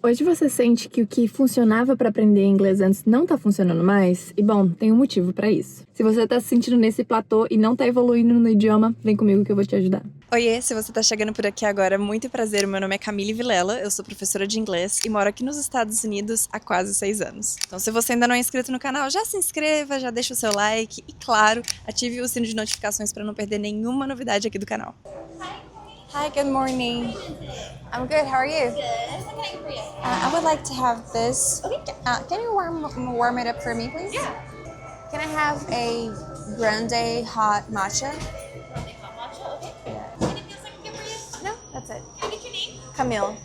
Hoje você sente que o que funcionava para aprender inglês antes não tá funcionando mais? E bom, tem um motivo para isso. Se você tá se sentindo nesse platô e não tá evoluindo no idioma, vem comigo que eu vou te ajudar. Oiê, se você tá chegando por aqui agora, muito prazer, meu nome é Camille Vilela, eu sou professora de inglês e moro aqui nos Estados Unidos há quase 6 anos. Então se você ainda não é inscrito no canal, já se inscreva, já deixa o seu like e claro, ative o sino de notificações para não perder nenhuma novidade aqui do canal. Hi, good morning. I'm good, how are you? Good. What can I get for you? I would like to have this. Okay. Can you warm it up for me, please? Yeah. Can I have a grande hot matcha? Grande hot matcha. Okay. Anything else I can get for you? No, that's it. Can I get your name? Camille.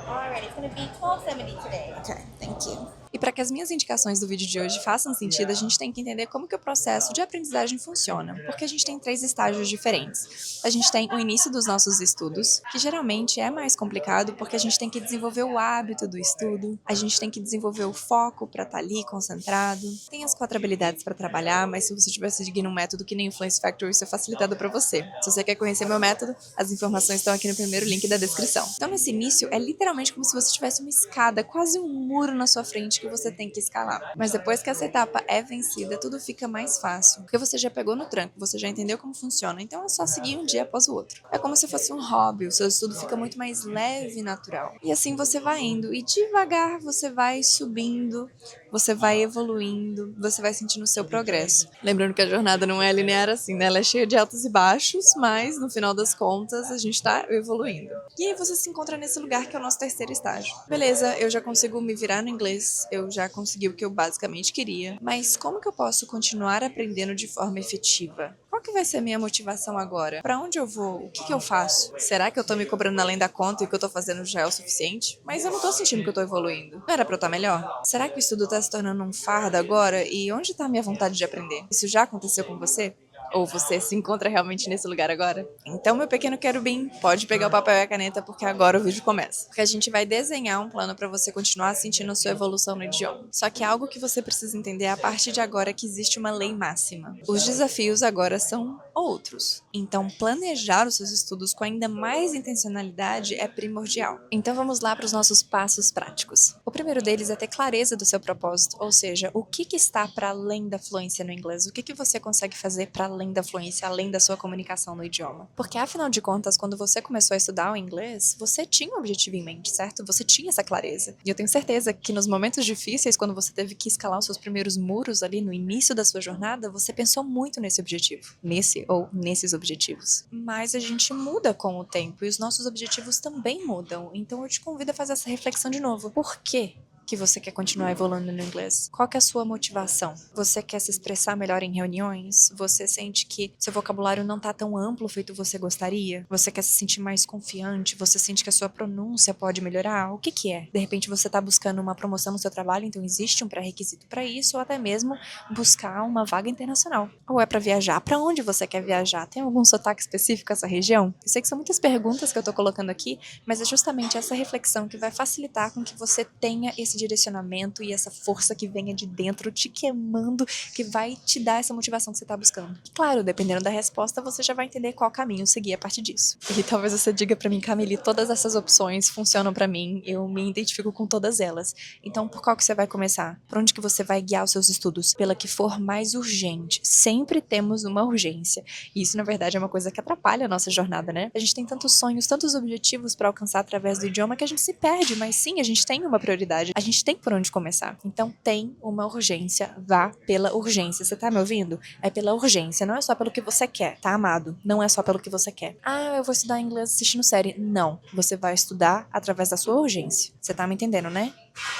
Alright, it's gonna be $12.70 today. Ok, thank you. E para que as minhas indicações do vídeo de hoje façam sentido, a gente tem que entender como que o processo de aprendizagem funciona, porque a gente tem 3 estágios diferentes. A gente tem o início dos nossos estudos, que geralmente é mais complicado porque a gente tem que desenvolver o hábito do estudo, a gente tem que desenvolver o foco para estar ali concentrado. Tem as 4 habilidades para trabalhar, mas se você estiver seguindo um método que nem Influence Factory, isso é facilitado para você. Se você quer conhecer meu método, as informações estão aqui no primeiro link da descrição. Então, nesse início, é literalmente como se você tivesse uma escada, quase um muro na sua frente que você tem que escalar. Mas depois que essa etapa é vencida, tudo fica mais fácil, porque você já pegou no tranco, você já entendeu como funciona, então é só seguir um dia após o outro. É como se fosse um hobby, o seu estudo fica muito mais leve e natural. E assim você vai indo, e devagar você vai subindo, você vai evoluindo, você vai sentindo o seu progresso. Lembrando que a jornada não é linear assim, né? Ela é cheia de altos e baixos, mas no final das contas a gente tá evoluindo. E aí você se encontra nesse lugar que é o nosso terceiro estágio. Beleza, eu já consigo me virar no inglês, eu já consegui o que eu basicamente queria, mas como que eu posso continuar aprendendo de forma efetiva? Qual que vai ser a minha motivação agora? Pra onde eu vou? O que eu faço? Será que eu tô me cobrando além da conta e o que eu tô fazendo já é o suficiente? Mas eu não tô sentindo que eu tô evoluindo. Não era pra eu estar melhor? Será que o estudo tá se tornando um fardo agora? E onde tá a minha vontade de aprender? Isso já aconteceu com você? Ou você se encontra realmente nesse lugar agora? Então, meu pequeno querubim, pode pegar o papel e a caneta porque agora o vídeo começa. Porque a gente vai desenhar um plano para você continuar sentindo a sua evolução no idioma. Só que algo que você precisa entender a partir de agora é que existe uma lei máxima. Os desafios agora são outros. Então, planejar os seus estudos com ainda mais intencionalidade é primordial. Então, vamos lá para os nossos passos práticos. O primeiro deles é ter clareza do seu propósito, ou seja, o que está para além da fluência no inglês, o que você consegue fazer para além da fluência, além da sua comunicação no idioma. Porque, afinal de contas, quando você começou a estudar o inglês, você tinha um objetivo em mente, certo? Você tinha essa clareza. E eu tenho certeza que nos momentos difíceis, quando você teve que escalar os seus primeiros muros ali no início da sua jornada, você pensou muito nesse objetivo. Nesse ou nesses objetivos. Mas a gente muda com o tempo e os nossos objetivos também mudam. Então eu te convido a fazer essa reflexão de novo. Por quê que você quer continuar evoluindo no inglês? Qual que é a sua motivação? Você quer se expressar melhor em reuniões? Você sente que seu vocabulário não tá tão amplo feito você gostaria? Você quer se sentir mais confiante? Você sente que a sua pronúncia pode melhorar? O que que é? De repente você tá buscando uma promoção no seu trabalho, então existe um pré-requisito para isso, ou até mesmo buscar uma vaga internacional. Ou é para viajar? Para onde você quer viajar? Tem algum sotaque específico essa região? Eu sei que são muitas perguntas que eu tô colocando aqui, mas é justamente essa reflexão que vai facilitar com que você tenha esse direcionamento e essa força que venha de dentro te queimando, que vai te dar essa motivação que você tá buscando. E claro, dependendo da resposta, você já vai entender qual caminho seguir a partir disso. E talvez você diga pra mim, Camille, todas essas opções funcionam pra mim, eu me identifico com todas elas. Então, por qual que você vai começar? Por onde que você vai guiar os seus estudos? Pela que for mais urgente. Sempre temos uma urgência. E isso, na verdade, é uma coisa que atrapalha a nossa jornada, né? A gente tem tantos sonhos, tantos objetivos pra alcançar através do idioma que a gente se perde, mas sim, a gente tem uma prioridade. A gente tem por onde começar. Então tem uma urgência, vá pela urgência. Você tá me ouvindo? É pela urgência, não é só pelo que você quer, tá, amado? Não é só pelo que você quer. Ah, eu vou estudar inglês assistindo série. Não, você vai estudar através da sua urgência. Você tá me entendendo, né?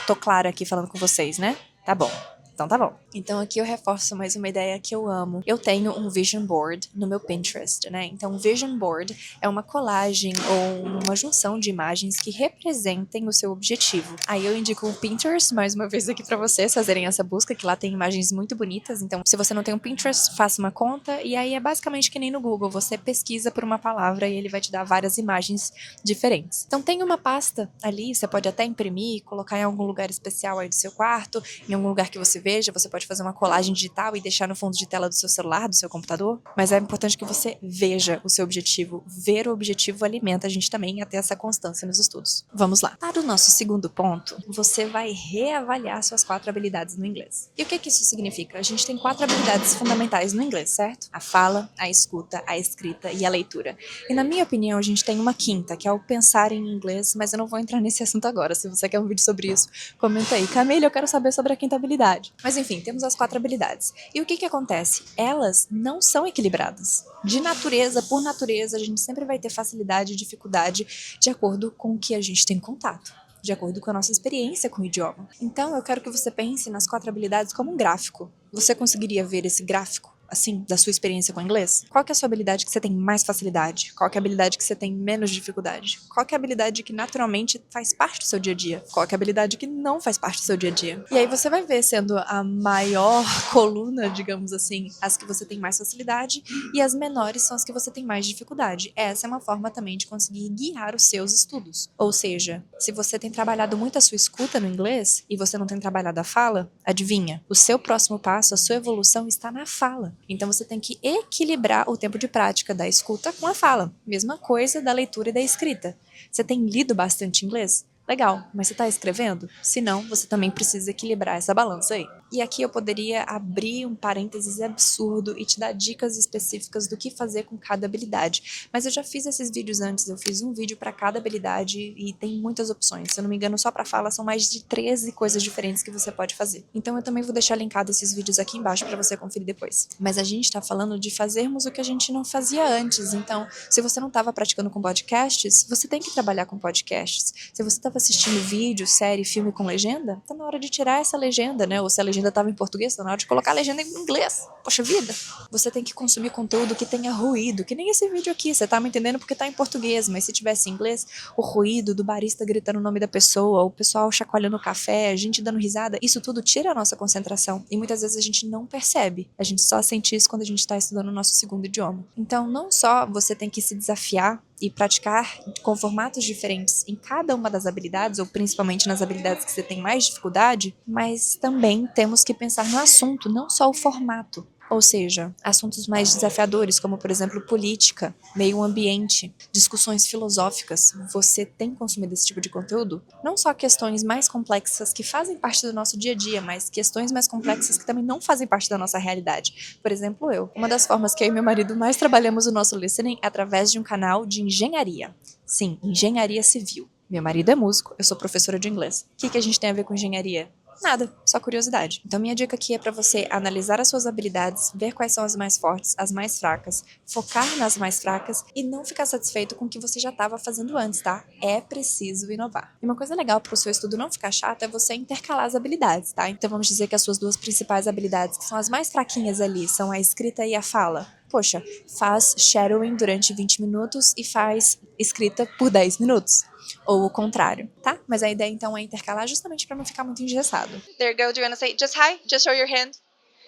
Tô clara aqui falando com vocês, né? Tá bom. Então tá bom. Então aqui eu reforço mais uma ideia que eu amo. Eu tenho um vision board no meu Pinterest, né? Então um vision board é uma colagem ou uma junção de imagens que representem o seu objetivo. Aí eu indico o Pinterest mais uma vez aqui pra vocês fazerem essa busca, que lá tem imagens muito bonitas. Então se você não tem um Pinterest, faça uma conta e aí é basicamente que nem no Google. Você pesquisa por uma palavra e ele vai te dar várias imagens diferentes. Então tem uma pasta ali, você pode até imprimir, colocar em algum lugar especial aí do seu quarto, em algum lugar que você veja, você pode fazer uma colagem digital e deixar no fundo de tela do seu celular, do seu computador, mas é importante que você veja o seu objetivo. Ver o objetivo alimenta a gente também a ter essa constância nos estudos. Vamos lá. Para o nosso segundo ponto, você vai reavaliar suas 4 habilidades no inglês. E o que isso significa? A gente tem 4 habilidades fundamentais no inglês, certo? A fala, a escuta, a escrita e a leitura. E na minha opinião, a gente tem uma quinta, que é o pensar em inglês, mas eu não vou entrar nesse assunto agora. Se você quer um vídeo sobre isso, comenta aí. Camila, eu quero saber sobre a quinta habilidade. Mas enfim, temos as 4 habilidades. E o que acontece? Elas não são equilibradas. De natureza, por natureza, a gente sempre vai ter facilidade e dificuldade de acordo com o que a gente tem contato, de acordo com a nossa experiência com o idioma. Então, eu quero que você pense nas 4 habilidades como um gráfico. Você conseguiria ver esse gráfico, assim, da sua experiência com o inglês? Qual que é a sua habilidade que você tem mais facilidade? Qual que é a habilidade que você tem menos dificuldade? Qual que é a habilidade que naturalmente faz parte do seu dia a dia? Qual que é a habilidade que não faz parte do seu dia a dia? E aí você vai ver sendo a maior coluna, digamos assim, as que você tem mais facilidade, e as menores são as que você tem mais dificuldade. Essa é uma forma também de conseguir guiar os seus estudos. Ou seja, se você tem trabalhado muito a sua escuta no inglês e você não tem trabalhado a fala, adivinha? O seu próximo passo, a sua evolução está na fala. Então você tem que equilibrar o tempo de prática da escuta com a fala. Mesma coisa da leitura e da escrita. Você tem lido bastante inglês? Legal, mas você está escrevendo? Se não, você também precisa equilibrar essa balança aí. E aqui eu poderia abrir um parênteses absurdo e te dar dicas específicas do que fazer com cada habilidade. Mas eu já fiz esses vídeos antes, eu fiz um vídeo para cada habilidade e tem muitas opções. Se eu não me engano, só para fala são mais de 13 coisas diferentes que você pode fazer. Então eu também vou deixar linkado esses vídeos aqui embaixo para você conferir depois. Mas a gente está falando de fazermos o que a gente não fazia antes. Então, se você não estava praticando com podcasts, você tem que trabalhar com podcasts. Se você estava assistindo vídeo, série, filme com legenda, tá na hora de tirar essa legenda, né? Ou se a legenda estava em português, tá na hora de colocar a legenda em inglês. Poxa vida! Você tem que consumir conteúdo que tenha ruído, que nem esse vídeo aqui. Você tá me entendendo porque tá em português, mas se tivesse em inglês, o ruído do barista gritando o nome da pessoa, o pessoal chacoalhando o café, a gente dando risada, isso tudo tira a nossa concentração. E muitas vezes a gente não percebe. A gente só sente isso quando a gente tá estudando o nosso segundo idioma. Então, não só você tem que se desafiar e praticar com formatos diferentes em cada uma das habilidades, ou principalmente nas habilidades que você tem mais dificuldade, mas também temos que pensar no assunto, não só o formato. Ou seja, assuntos mais desafiadores, como por exemplo política, meio ambiente, discussões filosóficas. Você tem consumido esse tipo de conteúdo? Não só questões mais complexas que fazem parte do nosso dia a dia, mas questões mais complexas que também não fazem parte da nossa realidade. Por exemplo, eu. Uma das formas que eu e meu marido mais trabalhamos o nosso listening é através de um canal de engenharia. Sim, engenharia civil. Meu marido é músico, eu sou professora de inglês. O que a gente tem a ver com engenharia? Nada, só curiosidade. Então minha dica aqui é para você analisar as suas habilidades, ver quais são as mais fortes, as mais fracas, focar nas mais fracas e não ficar satisfeito com o que você já estava fazendo antes, tá? É preciso inovar. E uma coisa legal para o seu estudo não ficar chato é você intercalar as habilidades, tá? Então vamos dizer que as suas 2 principais habilidades, que são as mais fraquinhas ali, são a escrita e a fala. Poxa, faz shadowing durante 20 minutos e faz escrita por 10 minutos. Ou o contrário, tá? Mas a ideia então é intercalar justamente para não ficar muito engessado. There you go. Do you want to say just hi? Just show your hand.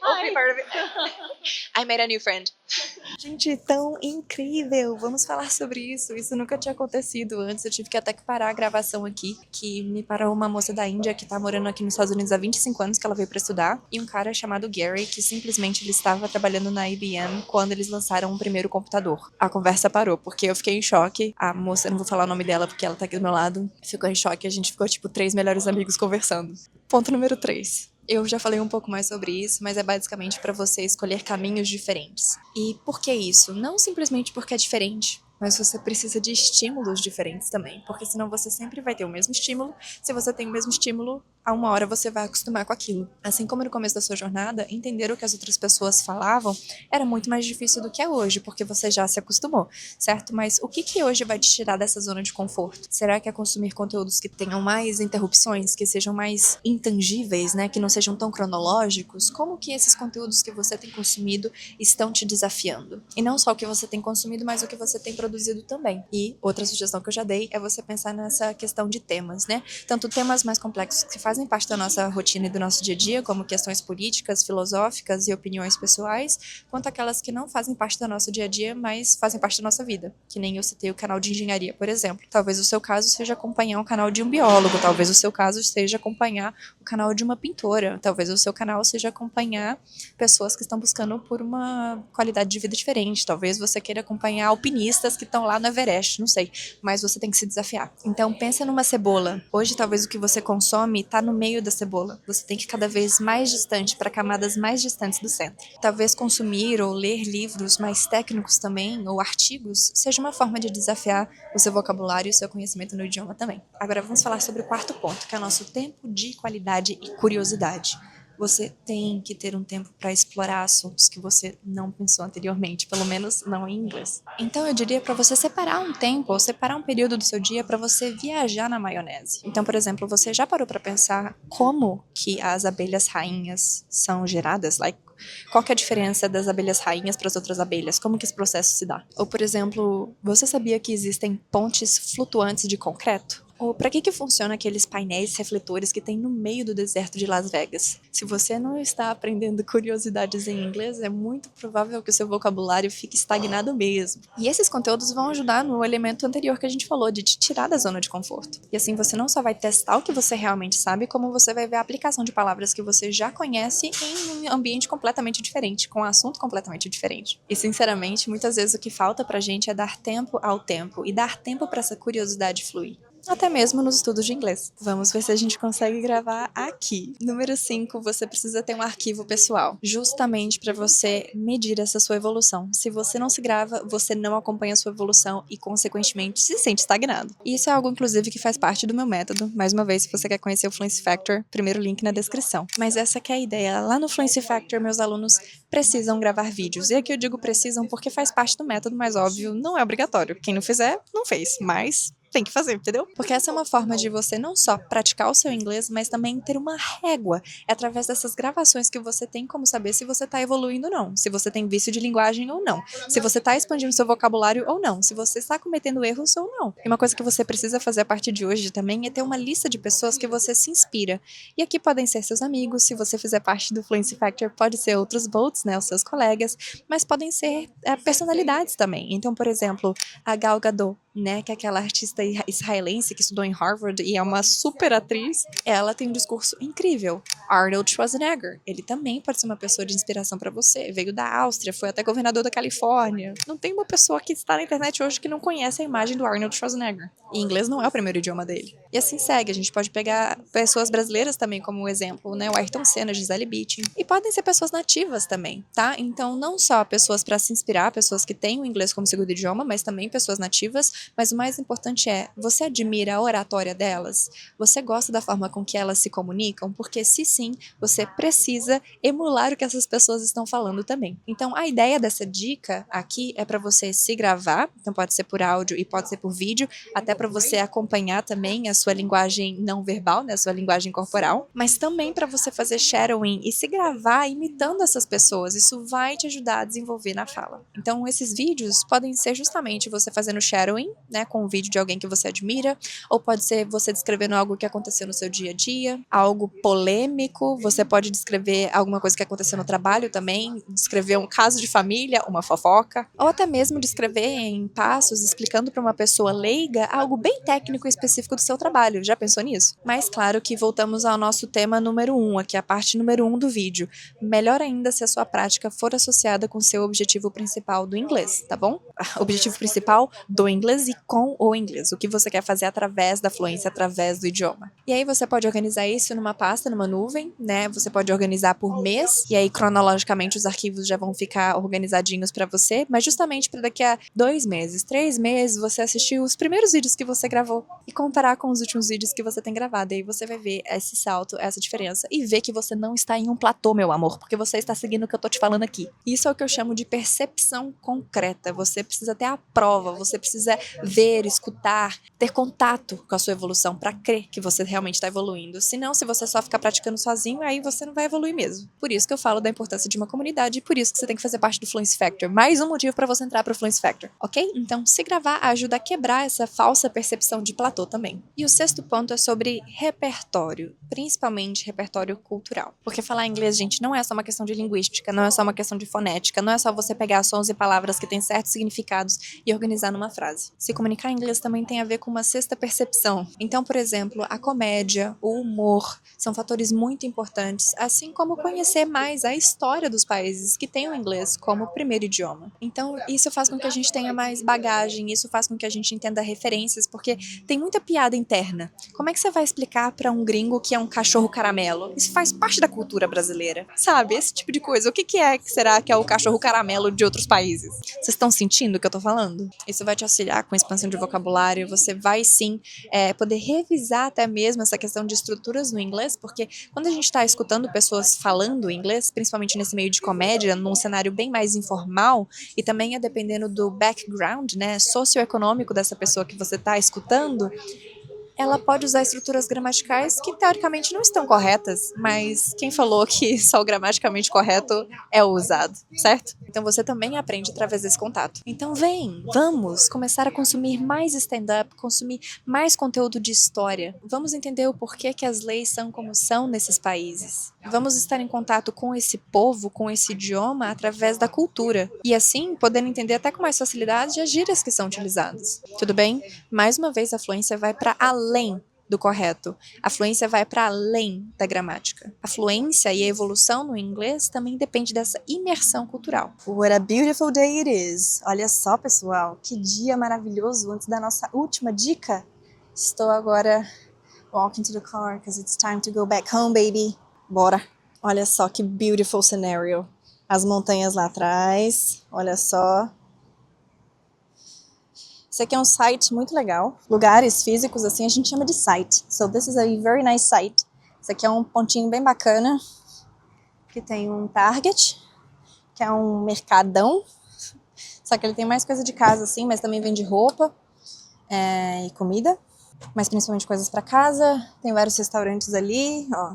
Hi. Be part of it. I made a new friend. Gente, tão incrível! Vamos falar sobre isso. Isso nunca tinha acontecido antes. Eu tive que até que parar a gravação aqui, que me parou uma moça da Índia que tá morando aqui nos Estados Unidos há 25 anos, que ela veio pra estudar, e um cara chamado Gary, que simplesmente ele estava trabalhando na IBM quando eles lançaram o primeiro computador. A conversa parou, porque eu fiquei em choque. A moça, eu não vou falar o nome dela porque ela tá aqui do meu lado, ficou em choque. A gente ficou tipo 3 melhores amigos conversando. Ponto número 3. Eu já falei um pouco mais sobre isso, mas é basicamente para você escolher caminhos diferentes. E por que isso? Não simplesmente porque é diferente, mas você precisa de estímulos diferentes também, porque senão você sempre vai ter o mesmo estímulo. Se você tem o mesmo estímulo, a uma hora você vai acostumar com aquilo. Assim como no começo da sua jornada, entender o que as outras pessoas falavam era muito mais difícil do que é hoje, porque você já se acostumou, certo? Mas o que hoje vai te tirar dessa zona de conforto? Será que é consumir conteúdos que tenham mais interrupções, que sejam mais intangíveis, né? Que não sejam tão cronológicos? Como que esses conteúdos que você tem consumido estão te desafiando? E não só o que você tem consumido, mas o que você tem produzido introduzido também. E outra sugestão que eu já dei é você pensar nessa questão de temas, né? Tanto temas mais complexos que fazem parte da nossa rotina e do nosso dia a dia, como questões políticas, filosóficas e opiniões pessoais, quanto aquelas que não fazem parte do nosso dia a dia, mas fazem parte da nossa vida. Que nem eu citei o canal de engenharia, por exemplo. Talvez o seu caso seja acompanhar um canal de um biólogo, talvez o seu caso seja acompanhar o canal de uma pintora, talvez o seu canal seja acompanhar pessoas que estão buscando por uma qualidade de vida diferente, talvez você queira acompanhar alpinistas que estão lá no Everest, não sei, mas você tem que se desafiar. Então pensa numa cebola. Hoje talvez o que você consome está no meio da cebola. Você tem que ir cada vez mais distante, para camadas mais distantes do centro. Talvez consumir ou ler livros mais técnicos também, ou artigos, seja uma forma de desafiar o seu vocabulário e o seu conhecimento no idioma também. Agora vamos falar sobre o quarto ponto, que é o nosso tempo de qualidade e curiosidade. Você tem que ter um tempo para explorar assuntos que você não pensou anteriormente, pelo menos não em inglês. Então eu diria para você separar um tempo ou separar um período do seu dia para você viajar na maionese. Então, por exemplo, você já parou para pensar como que as abelhas rainhas são geradas? Qual que é a diferença das abelhas rainhas para as outras abelhas? Como que esse processo se dá? Ou, por exemplo, você sabia que existem pontes flutuantes de concreto? Ou para que funciona aqueles painéis refletores que tem no meio do deserto de Las Vegas? Se você não está aprendendo curiosidades em inglês, é muito provável que o seu vocabulário fique estagnado mesmo. E esses conteúdos vão ajudar no elemento anterior que a gente falou, de te tirar da zona de conforto. E assim você não só vai testar o que você realmente sabe, como você vai ver a aplicação de palavras que você já conhece em um ambiente completamente diferente, com um assunto completamente diferente. E sinceramente, muitas vezes o que falta pra gente é dar tempo ao tempo e dar tempo para essa curiosidade fluir. Até mesmo nos estudos de inglês. Vamos ver se a gente consegue gravar aqui. Número 5, você precisa ter um arquivo pessoal, justamente para você medir essa sua evolução. Se você não se grava, você não acompanha a sua evolução e, consequentemente, se sente estagnado. E isso é algo, inclusive, que faz parte do meu método. Mais uma vez, se você quer conhecer o Fluency Factor, primeiro link na descrição. Mas essa que é a ideia. Lá no Fluency Factor, meus alunos precisam gravar vídeos. E aqui eu digo precisam porque faz parte do método, mas óbvio, não é obrigatório. Quem não fizer, não fez. Mas tem que fazer, entendeu? Porque essa é uma forma de você não só praticar o seu inglês, mas também ter uma régua. É através dessas gravações que você tem como saber se você está evoluindo ou não, se você tem vício de linguagem ou não, se você está expandindo seu vocabulário ou não, se você está cometendo erros ou não. E uma coisa que você precisa fazer a partir de hoje também é ter uma lista de pessoas que você se inspira. E aqui podem ser seus amigos, se você fizer parte do Fluency Factor, pode ser outros boats, né, os seus colegas, mas podem ser personalidades também. Então, por exemplo, a Gal Gadot, né, que é aquela artista israelense que estudou em Harvard e é uma super atriz, ela tem um discurso incrível. Arnold Schwarzenegger, ele também pode ser uma pessoa de inspiração para você. Veio da Áustria, foi até governador da Califórnia. Não tem uma pessoa que está na internet hoje que não conhece a imagem do Arnold Schwarzenegger. E inglês não é o primeiro idioma dele. E assim segue, a gente pode pegar pessoas brasileiras também como exemplo, né, o Ayrton Senna, Gisele Bündchen. E podem ser pessoas nativas também, tá? Então não só pessoas para se inspirar, pessoas que têm o inglês como segundo idioma, mas também pessoas nativas. Mas o mais importante é, você admira a oratória delas? Você gosta da forma com que elas se comunicam? Porque se sim, você precisa emular o que essas pessoas estão falando também. Então a ideia dessa dica aqui é para você se gravar, então pode ser por áudio e pode ser por vídeo, até para você acompanhar também a sua linguagem não verbal, né, a sua linguagem corporal, mas também para você fazer shadowing e se gravar imitando essas pessoas. Isso vai te ajudar a desenvolver na fala. Então esses vídeos podem ser justamente você fazendo shadowing, né, com um vídeo de alguém que você admira, ou pode ser você descrevendo algo que aconteceu no seu dia a dia, algo polêmico, você pode descrever alguma coisa que aconteceu no trabalho também, descrever um caso de família, uma fofoca, ou até mesmo descrever em passos, explicando para uma pessoa leiga algo bem técnico e específico do seu trabalho. Já pensou nisso? Mas claro que voltamos ao nosso tema número 1, aqui a parte número 1 do vídeo. Melhor ainda se a sua prática for associada com o seu objetivo principal do inglês, tá bom? Objetivo principal do inglês e com o inglês, o que você quer fazer através da fluência, através do idioma. E aí você pode organizar isso numa pasta, numa nuvem, né? Você pode organizar por mês, e aí cronologicamente os arquivos já vão ficar organizadinhos para você, mas justamente para daqui a 2 meses, 3 meses, você assistir os primeiros vídeos que você gravou e comparar com os últimos vídeos que você tem gravado. E aí você vai ver esse salto, essa diferença, e ver que você não está em um platô, meu amor, porque você está seguindo o que eu tô te falando aqui. Isso é o que eu chamo de percepção concreta. Você precisa ter a prova, você precisa ver, escutar, precisar ter contato com a sua evolução para crer que você realmente está evoluindo. Senão, se você só ficar praticando sozinho, aí você não vai evoluir mesmo. Por isso que eu falo da importância de uma comunidade e por isso que você tem que fazer parte do Fluency Factor. Mais um motivo para você entrar para o Fluency Factor, ok? Então, se gravar ajuda a quebrar essa falsa percepção de platô também. E o sexto ponto é sobre repertório, principalmente repertório cultural. Porque falar inglês, gente, não é só uma questão de linguística, não é só uma questão de fonética, não é só você pegar sons e palavras que têm certos significados e organizar numa frase. Se comunicar em inglês também tem a ver com uma sexta percepção. Então, por exemplo, a comédia, o humor, são fatores muito importantes, assim como conhecer mais a história dos países que têm o inglês como primeiro idioma. Então, isso faz com que a gente tenha mais bagagem, isso faz com que a gente entenda referências, porque tem muita piada interna. Como é que você vai explicar para um gringo que é um cachorro caramelo? Isso faz parte da cultura brasileira, sabe? Esse tipo de coisa. O que será que é o cachorro caramelo de outros países? Vocês estão sentindo o que eu tô falando? Isso vai te auxiliar com a expansão de vocabulário, você vai sim poder revisar até mesmo essa questão de estruturas no inglês, porque quando a gente está escutando pessoas falando inglês, principalmente nesse meio de comédia, num cenário bem mais informal, e também é dependendo do background, né, socioeconômico dessa pessoa que você está escutando, ela pode usar estruturas gramaticais que teoricamente não estão corretas, mas quem falou que só o gramaticalmente correto é o usado, certo? Então você também aprende através desse contato. Então vamos começar a consumir mais stand-up, consumir mais conteúdo de história. Vamos entender o porquê que as leis são como são nesses países. Vamos estar em contato com esse povo, com esse idioma, através da cultura. E assim, podendo entender até com mais facilidade as gírias que são utilizadas. Tudo bem? Mais uma vez, a fluência vai para além do correto. A fluência vai para além da gramática. A fluência e a evolução no inglês também depende dessa imersão cultural. What a beautiful day it is! Olha só, pessoal, que dia maravilhoso antes da nossa última dica. Estou agora walking to the car because it's time to go back home, baby. Bora! Olha só que beautiful scenario. As montanhas lá atrás, olha só. Esse aqui é um site muito legal. Lugares físicos, assim, a gente chama de site. So this is a very nice site. Esse aqui é um pontinho bem bacana. Que tem um Target, que é um mercadão. Só que ele tem mais coisa de casa, assim, mas também vende roupa e comida. Mas principalmente coisas pra casa. Tem vários restaurantes ali, ó.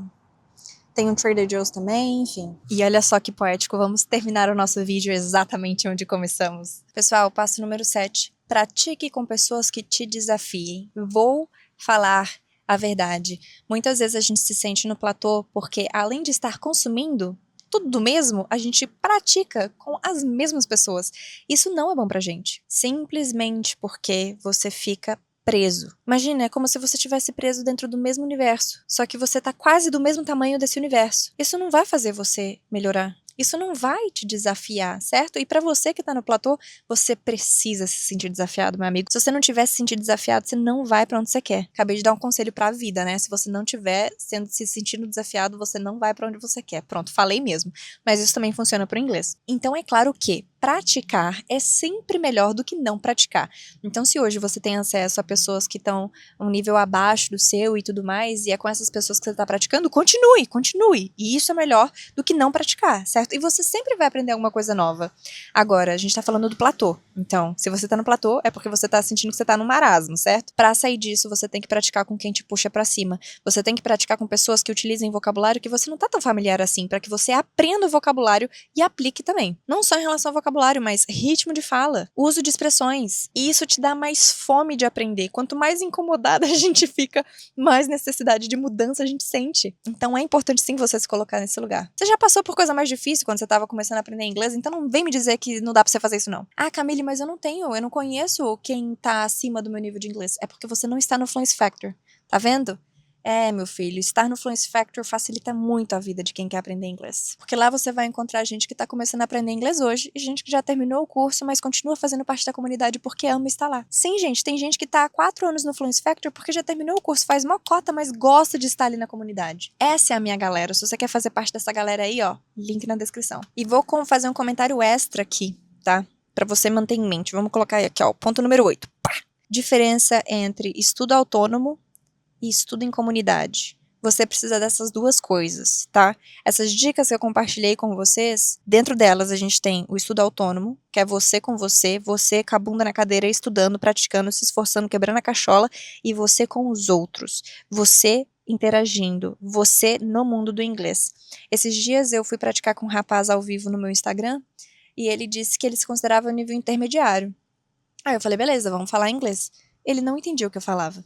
Tem um Trader Joe's também, enfim. E olha só que poético, vamos terminar o nosso vídeo exatamente onde começamos. Pessoal, passo número 7. Pratique com pessoas que te desafiem. Vou falar a verdade. Muitas vezes a gente se sente no platô porque, além de estar consumindo tudo do mesmo, a gente pratica com as mesmas pessoas. Isso não é bom pra gente. Simplesmente porque você fica preso. Imagina, é como se você estivesse preso dentro do mesmo universo, só que você tá quase do mesmo tamanho desse universo. Isso não vai fazer você melhorar. Isso não vai te desafiar, certo? E pra você que tá no platô, você precisa se sentir desafiado, meu amigo. Se você não tiver se sentir desafiado, você não vai pra onde você quer. Acabei de dar um conselho pra vida, né? Se você não tiver se sentindo desafiado, você não vai pra onde você quer. Pronto, falei mesmo. Mas isso também funciona pro inglês. Então é claro que praticar é sempre melhor do que não praticar. Então, se hoje você tem acesso a pessoas que estão um nível abaixo do seu e tudo mais, e é com essas pessoas que você está praticando, continue. E isso é melhor do que não praticar, certo? E você sempre vai aprender alguma coisa nova. Agora, a gente está falando do platô. Então, se você está no platô, é porque você está sentindo que você está no marasmo, certo? Para sair disso, você tem que praticar com quem te puxa para cima. Você tem que praticar com pessoas que utilizem vocabulário que você não está tão familiar assim, para que você aprenda o vocabulário e aplique também. Não só em relação ao vocabulário, mas ritmo de fala, uso de expressões. E isso te dá mais fome de aprender. Quanto mais incomodada a gente fica, mais necessidade de mudança a gente sente. Então é importante sim você se colocar nesse lugar. Você já passou por coisa mais difícil quando você estava começando a aprender inglês, então não vem me dizer que não dá pra você fazer isso não. Ah, Camille, mas eu não conheço quem tá acima do meu nível de inglês. É porque você não está no Fluency Factor. Tá vendo? É, meu filho, estar no Fluency Factor facilita muito a vida de quem quer aprender inglês. Porque lá você vai encontrar gente que está começando a aprender inglês hoje e gente que já terminou o curso, mas continua fazendo parte da comunidade porque ama estar lá. Sim, gente, tem gente que está há 4 anos no Fluency Factor porque já terminou o curso, faz mocota, mas gosta de estar ali na comunidade. Essa é a minha galera. Se você quer fazer parte dessa galera aí, ó, link na descrição. E vou fazer um comentário extra aqui, tá? Pra você manter em mente. Vamos colocar aqui, ó, ponto número 8. Pá! Diferença entre estudo autônomo e estudo em comunidade. você precisa dessas duas coisas, tá? Essas dicas que eu compartilhei com vocês, dentro delas a gente tem o estudo autônomo, que é você com você com a bunda na cadeira, estudando, praticando, se esforçando, quebrando a cachola, e você com os outros. Você interagindo, você no mundo do inglês. Esses dias eu fui praticar com um rapaz ao vivo no meu Instagram, e ele disse que ele se considerava nível intermediário. Aí eu falei, beleza, vamos falar inglês. Ele não entendia o que eu falava.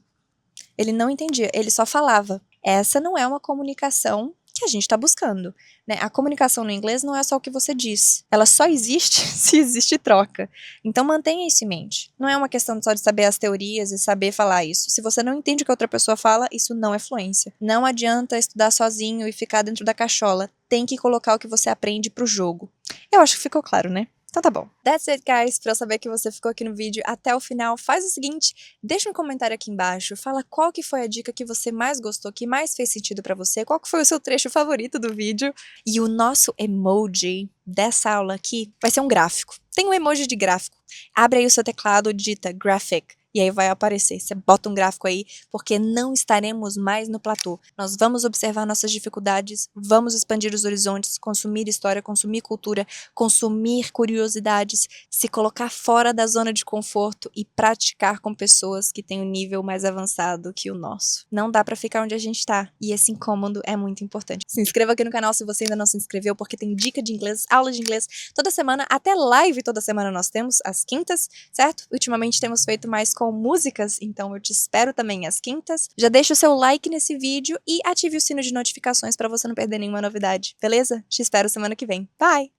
Ele não entendia, ele só falava. Essa não é uma comunicação que a gente está buscando, né? A comunicação no inglês não é só o que você diz. Ela só existe se existe troca. Então mantenha isso em mente. Não é uma questão só de saber as teorias e saber falar isso. Se você não entende o que a outra pessoa fala, isso não é fluência. Não adianta estudar sozinho e ficar dentro da cachola. Tem que colocar o que você aprende pro jogo. Eu acho que ficou claro, né? Então tá bom. That's it, guys. Pra eu saber que você ficou aqui no vídeo até o final, faz o seguinte, deixa um comentário aqui embaixo, fala qual que foi a dica que você mais gostou, que mais fez sentido pra você, qual que foi o seu trecho favorito do vídeo. E o nosso emoji dessa aula aqui vai ser um gráfico. Tem um emoji de gráfico. Abre aí o seu teclado, digita graphic. E aí vai aparecer, você bota um gráfico aí, porque não estaremos mais no platô. Nós vamos observar nossas dificuldades, vamos expandir os horizontes, consumir história, consumir cultura, consumir curiosidades, se colocar fora da zona de conforto e praticar com pessoas que têm um nível mais avançado que o nosso. Não dá pra ficar onde a gente tá, e esse incômodo é muito importante. Se inscreva aqui no canal se você ainda não se inscreveu, porque tem dica de inglês, aula de inglês toda semana, até live toda semana nós temos, às quintas, certo? Ultimamente temos feito mais com músicas, então eu te espero também às quintas. Já deixa o seu like nesse vídeo e ative o sino de notificações para você não perder nenhuma novidade, beleza? Te espero semana que vem. Bye!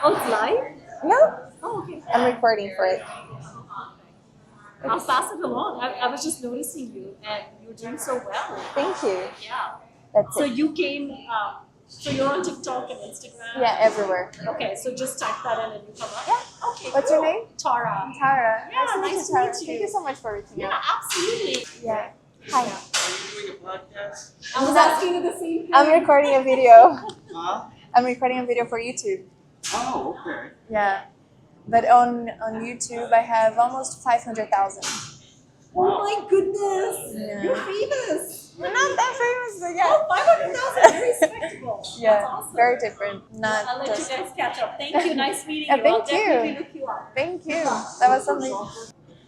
Oh, it's live? No, Oh, okay. I'm recording for it. I'll pass it along. I was just noticing you, and you're doing so well. Thank you. Yeah. That's So you came, so you're on TikTok and Instagram? Yeah, everywhere. Okay, so just type that in and you come up? Yeah. Okay, What's your cool. name? Tara. Tara. Yeah, nice to meet you. Thank you so much for reaching Yeah, absolutely. Yeah. Hi. Are you doing a podcast? I was asking you the same thing. I'm recording a video. Huh? I'm recording a video for YouTube. Oh, okay. Yeah. But on YouTube, I have almost 500,000. Oh my goodness. Yeah. You're famous. We're not that famous, but yeah. Oh, 500,000. Very respectable. Yeah, That's awesome. very different. I'll Not let you just. guys catch up. Thank you. Nice meeting Yeah, you. thank I'll definitely you. look you up. Thank you. That was something.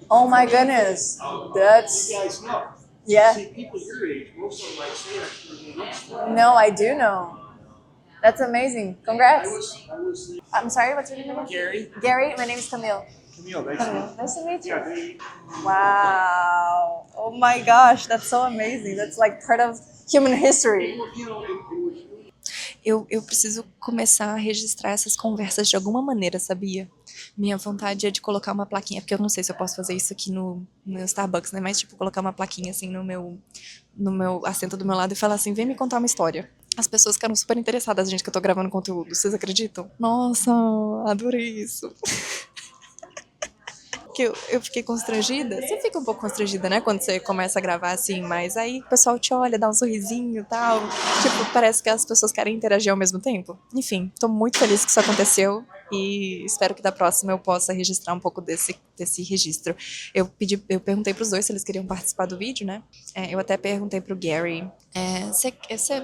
Oh my goodness. That's. You guys know. Yeah. See, people your age, most of them like saying No, I do know. That's amazing. Congrats. I was I'm sorry, what's your name again? Gary. Gary, my name is Camille. Camille, nice to meet Camille. Nice to meet you. you. Yeah, they, Wow. Oh my gosh, that's so amazing. That's like part of human history. you know, it was Eu preciso começar a registrar essas conversas de alguma maneira, sabia? Minha vontade é de colocar uma plaquinha, porque eu não sei se eu posso fazer isso aqui no Starbucks, né? Mas, tipo, colocar uma plaquinha, assim, no meu assento do meu lado e falar assim, vem me contar uma história. As pessoas ficaram super interessadas, gente, que eu tô gravando conteúdo. Vocês acreditam? Nossa, adorei isso. Que eu fiquei constrangida. Você fica um pouco constrangida, né? Quando você começa a gravar assim, mas aí o pessoal te olha, dá um sorrisinho e tal. Tipo, parece que as pessoas querem interagir ao mesmo tempo. Enfim, tô muito feliz que isso aconteceu e espero que da próxima eu possa registrar um pouco desse registro. Eu perguntei pros dois se eles queriam participar do vídeo, né? Eu até perguntei pro Gary.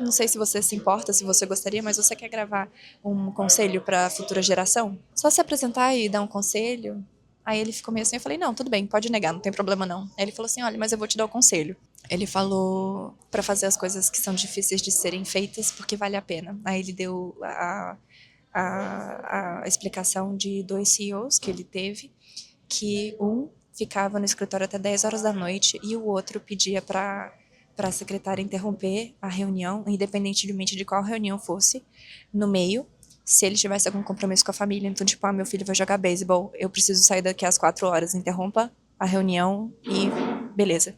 Não sei se você se importa, se você gostaria, mas você quer gravar um conselho pra futura geração? Só se apresentar e dar um conselho. Aí ele ficou meio assim, eu falei, não, tudo bem, pode negar, não tem problema não. Aí ele falou assim, olha, mas eu vou te dar o conselho. Ele falou pra fazer as coisas que são difíceis de serem feitas porque vale a pena. Aí ele deu a explicação de 2 CEOs que ele teve, que um ficava no escritório até 10 horas da noite e o outro pedia pra secretária interromper a reunião, independentemente de qual reunião fosse, no meio, se ele tivesse algum compromisso com a família. Então, tipo, meu filho vai jogar beisebol, eu preciso sair daqui às 4 horas, interrompa a reunião e beleza.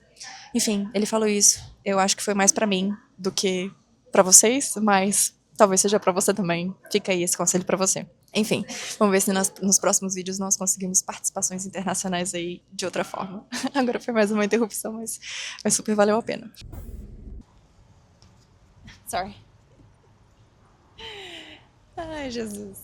Enfim, ele falou isso. Eu acho que foi mais pra mim do que pra vocês, mas talvez seja pra você também. Fica aí esse conselho pra você. Enfim, vamos ver se nos próximos vídeos nós conseguimos participações internacionais aí de outra forma. Agora foi mais uma interrupção, mas super valeu a pena. Sorry. Ai, Jesus.